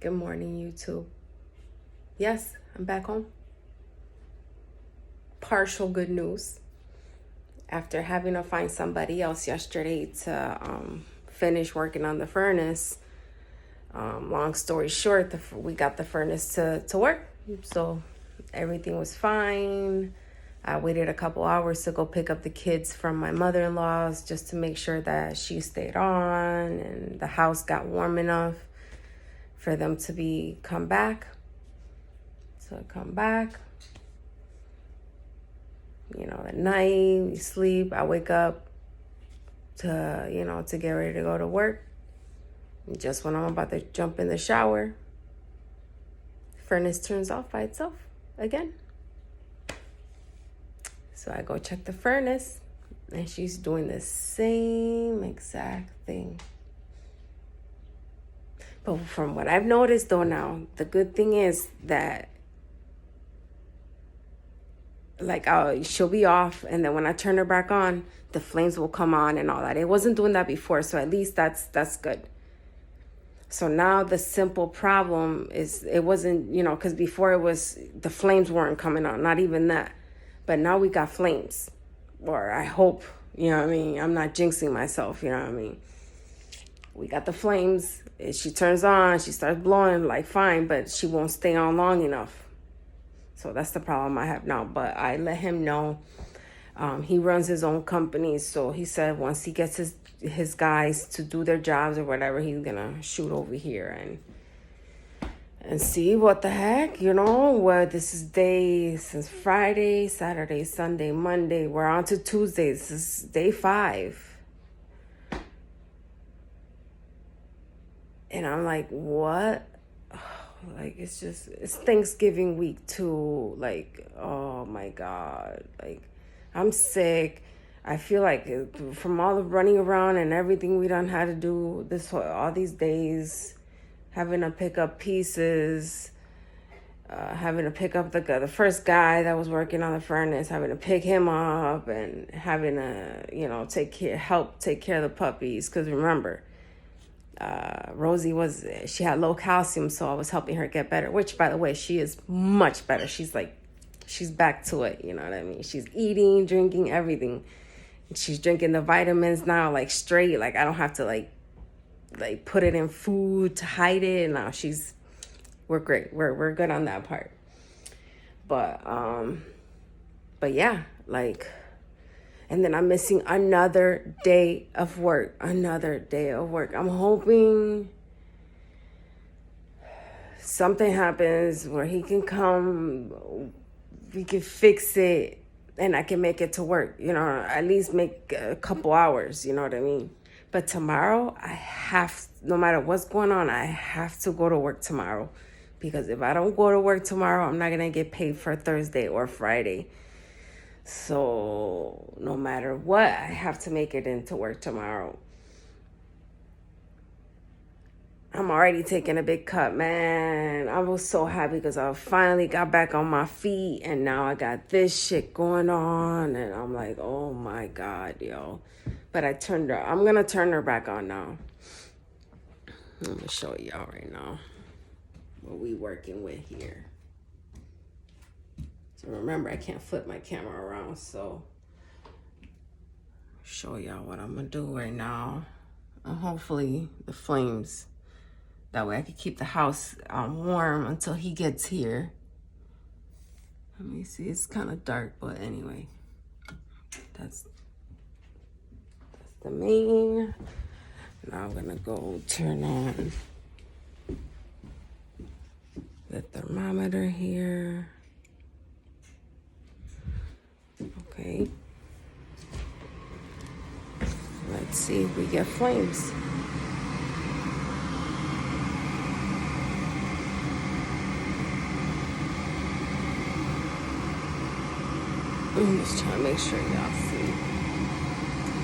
Good morning, YouTube. Yes, I'm back home. Partial good news. After having to find somebody else yesterday to finish working on the furnace, long story short, we got the furnace to work. So everything was fine. I waited a couple hours to go pick up the kids from my mother-in-law's just to make sure that she stayed on and the house got warm enough for them to come back. So I come back, at night, we sleep. I wake up to get ready to go to work. And just when I'm about to jump in the shower, furnace turns off by itself again. So I go check the furnace, and she's doing the same exact thing. But from what I've noticed though now, the good thing is that she'll be off, and then when I turn her back on, the flames will come on and all that. It wasn't doing that before, so at least that's good. So now the simple problem is it wasn't, because before it was the flames weren't coming on, not even that. But now we got flames, or I hope, I'm not jinxing myself, We got the flames. She turns on, she starts blowing like fine, but she won't stay on long enough. So that's the problem I have now. But I let him know. He runs his own company. So he said once he gets his guys to do their jobs or whatever, he's going to shoot over here and see what the heck, where this is since Friday, Saturday, Sunday, Monday. We're on to Tuesday. This is day 5. And I'm like, what? It's Thanksgiving week too. Oh my God. I'm sick. I feel like from all the running around and everything we done had to do all these days, having to pick up pieces, having to pick up the first guy that was working on the furnace, having to pick him up and having to, help take care of the puppies. Cause remember, Rosie she had low calcium, so I was helping her get better, which by the way, she is much better. She's back to it. You know what I mean? She's eating, drinking, everything. She's drinking the vitamins now, straight. I don't have to put it in food to hide it. Now we're great. We're good on that part. But yeah, and then I'm missing another day of work. I'm hoping something happens where he can come, we can fix it, and I can make it to work. At least make a couple hours, you know what I mean? But tomorrow, no matter what's going on, I have to go to work tomorrow. Because if I don't go to work tomorrow, I'm not going to get paid for Thursday or Friday. So no matter what, I have to make it into work tomorrow. I'm already taking a big cut, man. I was so happy because I finally got back on my feet, and now I got this shit going on, and I'm like, oh my God, yo. But I'm going to turn her back on now. I'm going to show y'all right now what we working with here. So remember, I can't flip my camera around, so show y'all what I'm gonna do right now. And hopefully the flames, that way I can keep the house warm until he gets here. Let me see, it's kind of dark, but anyway, that's the main. Now I'm gonna go turn on the thermometer here. Okay. Let's see if we get flames. I'm just trying to make sure y'all see.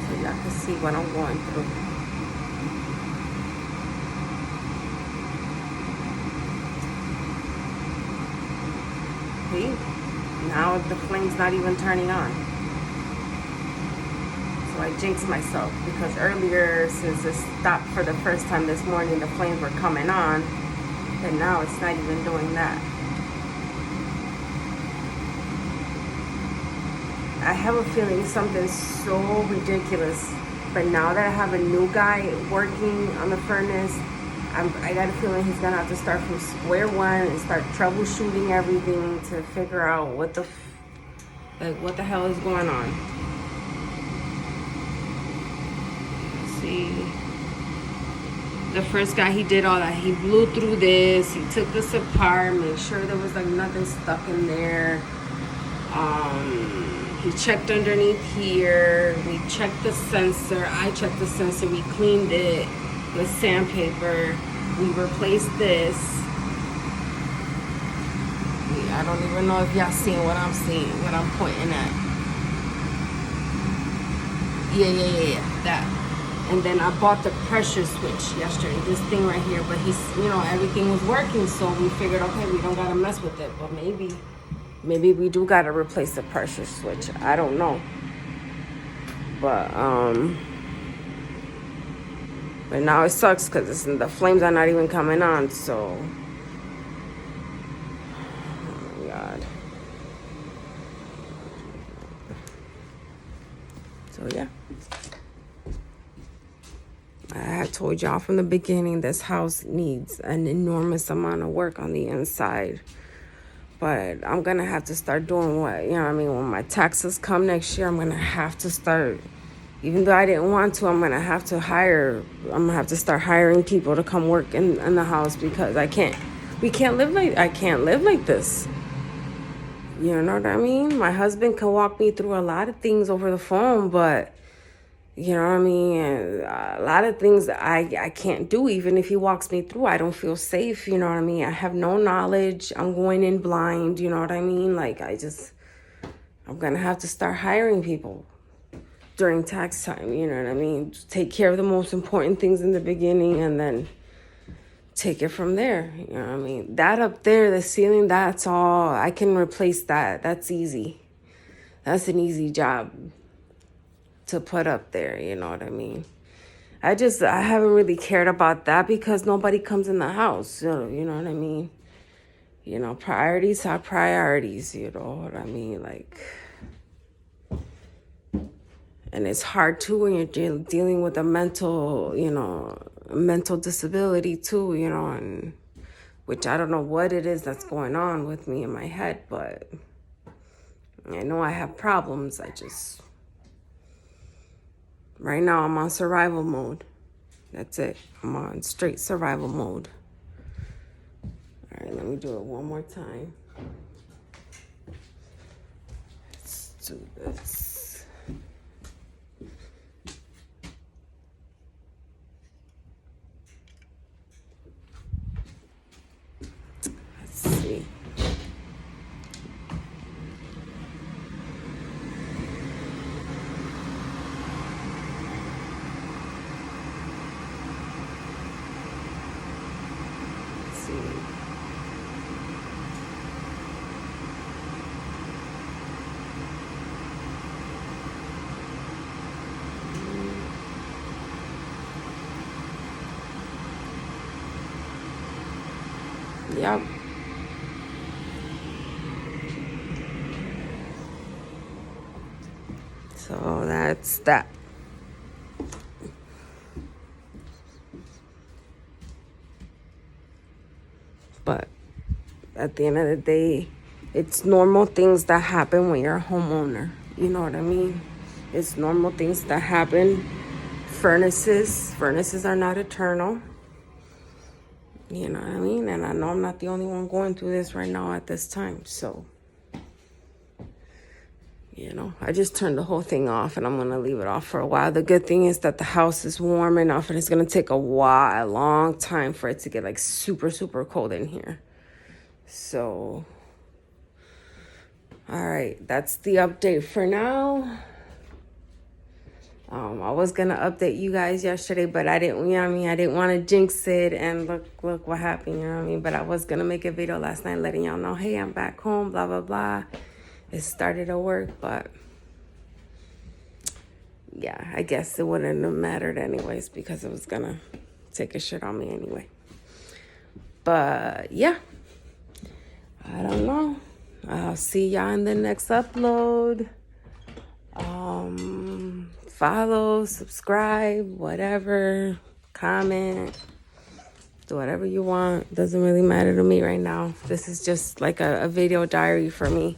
So y'all can see what I'm going through. See? Now the flame's not even turning on. So I jinxed myself because earlier, since it stopped for the first time this morning, the flames were coming on. And now it's not even doing that. I have a feeling something's so ridiculous. But now that I have a new guy working on the furnace, I got a feeling he's gonna have to start from square one and start troubleshooting everything to figure out what the hell is going on. Let's see. The first guy, he did all that. He blew through this. He took this apart, made sure there was like nothing stuck in there. He checked underneath here. We checked the sensor. I checked the sensor. We cleaned it with sandpaper. We replaced this. I don't even know if y'all seeing what I'm seeing, what I'm pointing at. Yeah, that. And then I bought the pressure switch yesterday, this thing right here. But everything was working, so we figured, okay, we don't gotta mess with it. But maybe we do gotta replace the pressure switch. I don't know. But now it sucks because the flames are not even coming on. So, oh my God. So yeah. I had told y'all from the beginning, this house needs an enormous amount of work on the inside. But I'm going to have to start doing when my taxes come next year, I'm going to have to start, even though I didn't want to, I'm going to have to start hiring people to come work in the house because I can't live like this. You know what I mean? My husband can walk me through a lot of things over the phone, but you know what I mean? And a lot of things that I can't do. Even if he walks me through, I don't feel safe. You know what I mean? I have no knowledge. I'm going in blind. You know what I mean? Like, I'm going to have to start hiring people during tax time. You know what I mean? Take care of the most important things in the beginning and then take it from there. You know what I mean? That up there, the ceiling, that's all. I can replace that. That's easy. That's an easy job to put up there, you know what I mean? I haven't really cared about that because nobody comes in the house, you know what I mean? Priorities are priorities, you know what I mean? Like, and it's hard too when you're dealing with a mental disability too, and which I don't know what it is that's going on with me in my head, but I know I have problems. Right now, I'm on survival mode. That's it. I'm on straight survival mode. All right, let me do it one more time. Let's do this. Let's see. Yep. So that's that. But at the end of the day, it's normal things that happen when you're a homeowner. You know what I mean? It's normal things that happen. Furnaces are not eternal. You know what I mean? And I know I'm not the only one going through this right now at this time. So, I just turned the whole thing off and I'm going to leave it off for a while. The good thing is that the house is warm enough and it's going to take a long time for it to get like super, super cold in here. So, all right, that's the update for now. I was gonna update you guys yesterday, but I didn't. I didn't want to jinx it. And look what happened. You know what I mean? But I was gonna make a video last night letting y'all know, hey, I'm back home. Blah blah blah. It started to work, but yeah, I guess it wouldn't have mattered anyways because it was gonna take a shit on me anyway. But yeah, I don't know. I'll see y'all in the next upload. Follow, subscribe, whatever, comment, do whatever you want. Doesn't really matter to me right now. This is just like a video diary for me.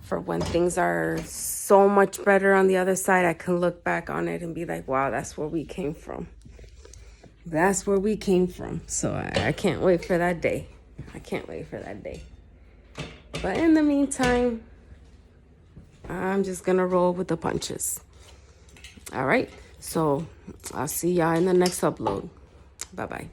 For when things are so much better on the other side, I can look back on it and be like, wow, that's where we came from. That's where we came from. So I can't wait for that day. I can't wait for that day. But in the meantime, I'm just going to roll with the punches. All right. So I'll see y'all in the next upload. Bye-bye.